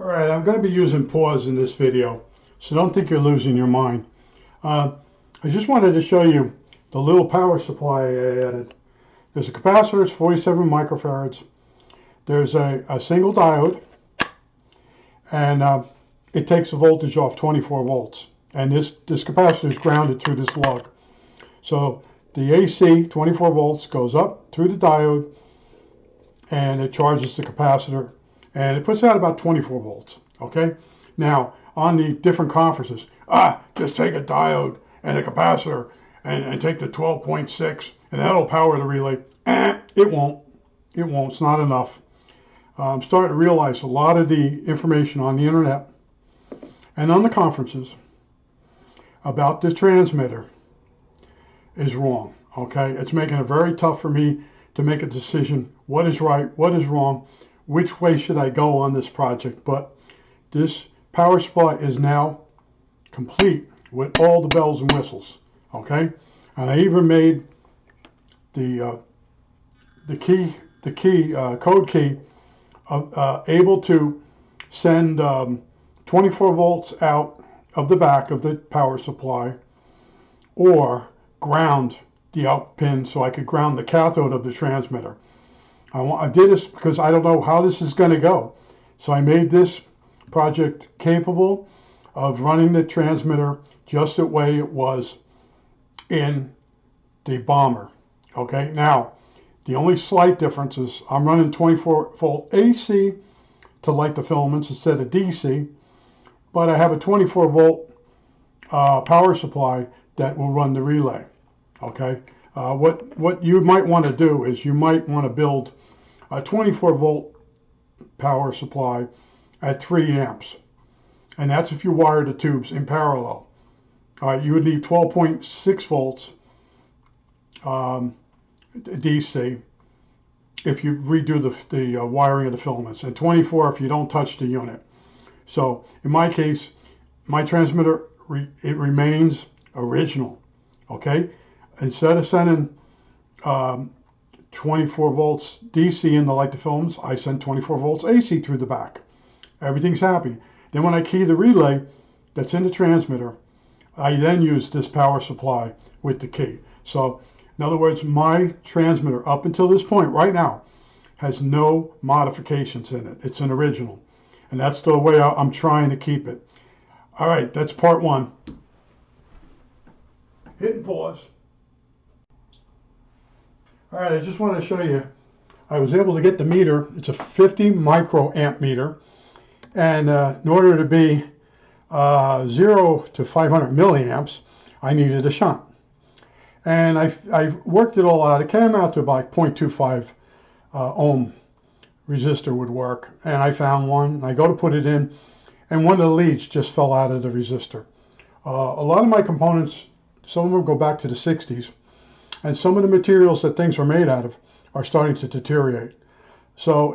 All right, I'm going to be using pause in this video, so don't think you're losing your mind. I just wanted to show you the little power supply I added. There's a capacitor, it's 47 microfarads. There's a single diode, and it takes the voltage off 24 volts. And this capacitor is grounded through this lug. So the AC, 24 volts, goes up through the diode, and it charges the capacitor, and it puts out about 24 volts. Okay. Now on the different conferences, just take a diode and a capacitor and take the 12.6 and that'll power the relay. It won't. It won't. It's not enough. I'm starting to realize a lot of the information on the internet and on the conferences about this transmitter is wrong. Okay. It's making it very tough for me to make a decision. What is right? What is wrong? Which way should I go on this project? But this power supply is now complete with all the bells and whistles. Okay, and I even made the code key able to send 24 volts out of the back of the power supply, or ground the out pin so I could ground the cathode of the transmitter. I did this because I don't know how this is going to go. So I made this project capable of running the transmitter just the way it was in the bomber. Okay, now the only slight difference is I'm running 24 volt AC to light the filaments instead of DC, but I have a 24 volt power supply that will run the relay. Okay, what you might want to do is you might want to build a 24 volt power supply at 3 amps, and that's if you wire the tubes in parallel. You would need 12.6 volts DC if you redo the wiring of the filaments, and 24 if you don't touch the unit. So in my case, my transmitter it remains original. Okay, instead of sending 24 volts DC in to light the filaments, I send 24 volts AC through the back. Everything's happy. Then when I key the relay that's in the transmitter, I then use this power supply with the key. So in other words, my transmitter up until this point right now has no modifications in it. It's an original, and that's the way I'm trying to keep it. All right, that's part one. Hit and pause. All right, I just want to show you, I was able to get the meter. It's a 50 microamp meter, and in order to be 0 to 500 milliamps, I needed a shunt. And I worked it all out. It came out to about 0.25 ohm resistor would work, and I found one. I go to put it in, and one of the leads just fell out of the resistor. A lot of my components, some of them go back to the 60s, and some of the materials that things are made out of are starting to deteriorate. So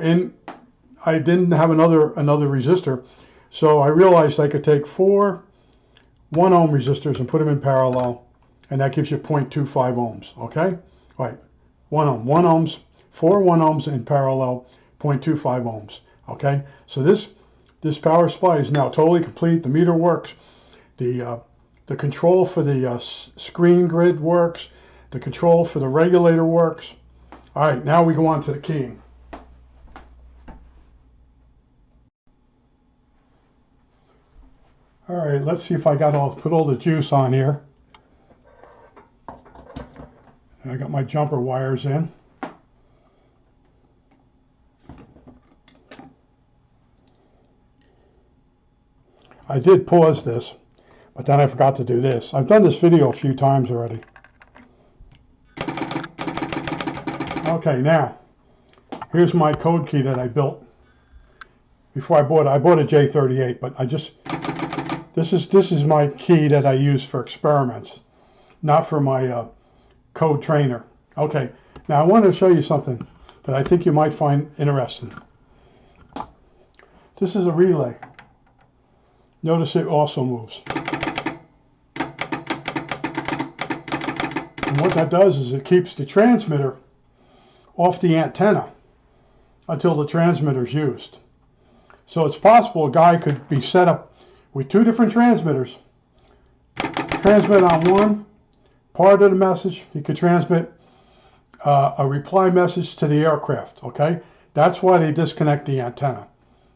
I didn't have another resistor, so I realized I could take 4 1 ohm resistors and put them in parallel, and that gives you 0.25 ohms. Okay, right, 1 ohm, 1 ohms, 4 1 ohms in parallel, 0.25 ohms. Okay, so this power supply is now totally complete. The meter works, the control for the screen grid works, the control for the regulator works. All right, now we go on to the keying. All right, let's see if I put all the juice on here. I got my jumper wires in. I did pause this, but then I forgot to do this. I've done this video a few times already. Okay, now here's my code key that I built before I bought it. I bought a J38, but this is my key that I use for experiments, not for my code trainer. Okay, now I want to show you something that I think you might find interesting. This is a relay. Notice it also moves. And what that does is it keeps the transmitter off the antenna until the transmitter is used. So it's possible a guy could be set up with 2 different transmitters. Transmit on one part of the message. He could transmit a reply message to the aircraft. Okay, that's why they disconnect the antenna.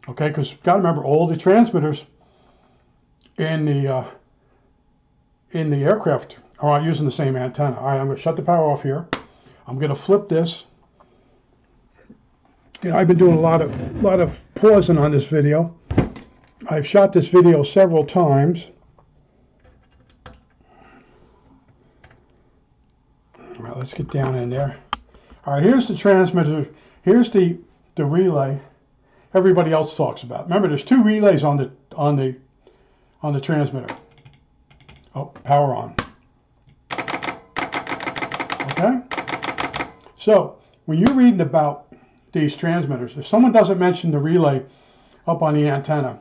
Okay, because you got to remember, all the transmitters in the aircraft are using the same antenna. All right, I'm going to shut the power off here. I'm going to flip this. You know, I've been doing a lot of pausing on this video. I've shot this video several times. All right, let's get down in there. All right, here's the transmitter. Here's the relay everybody else talks about. Remember, there's 2 relays on the transmitter. Oh, power on. Okay. So when you're reading about these transmitters, if someone doesn't mention the relay up on the antenna,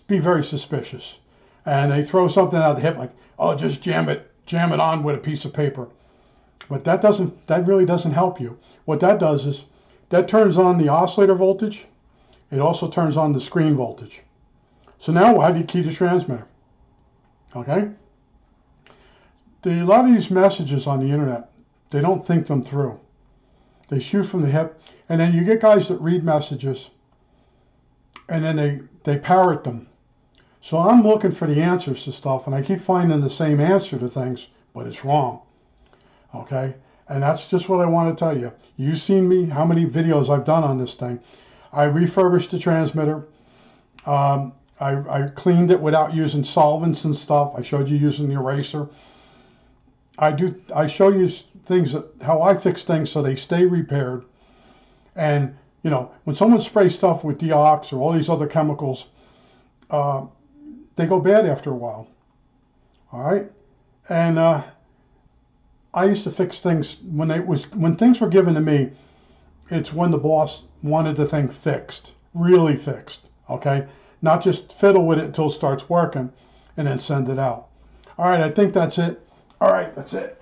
be very suspicious. And they throw something out of the hip like, "Oh, just jam it on with a piece of paper." But that really doesn't help you. What that does is that turns on the oscillator voltage. It also turns on the screen voltage. So now how do you key the transmitter? Okay? A lot of these messages on the internet, they don't think them through. They shoot from the hip, and then you get guys that read messages, and then they parrot them. So I'm looking for the answers to stuff, and I keep finding the same answer to things, but it's wrong. Okay? And that's just what I want to tell you. You've seen me, how many videos I've done on this thing. I refurbished the transmitter. I cleaned it without using solvents and stuff. I showed you using the eraser. I show you things how I fix things so they stay repaired. And you know, when someone sprays stuff with deox or all these other chemicals, they go bad after a while. All right, and I used to fix things when things were given to me. It's when the boss wanted the thing fixed, really fixed. Okay, not just fiddle with it until it starts working, and then send it out. All right, I think that's it. All right, that's it.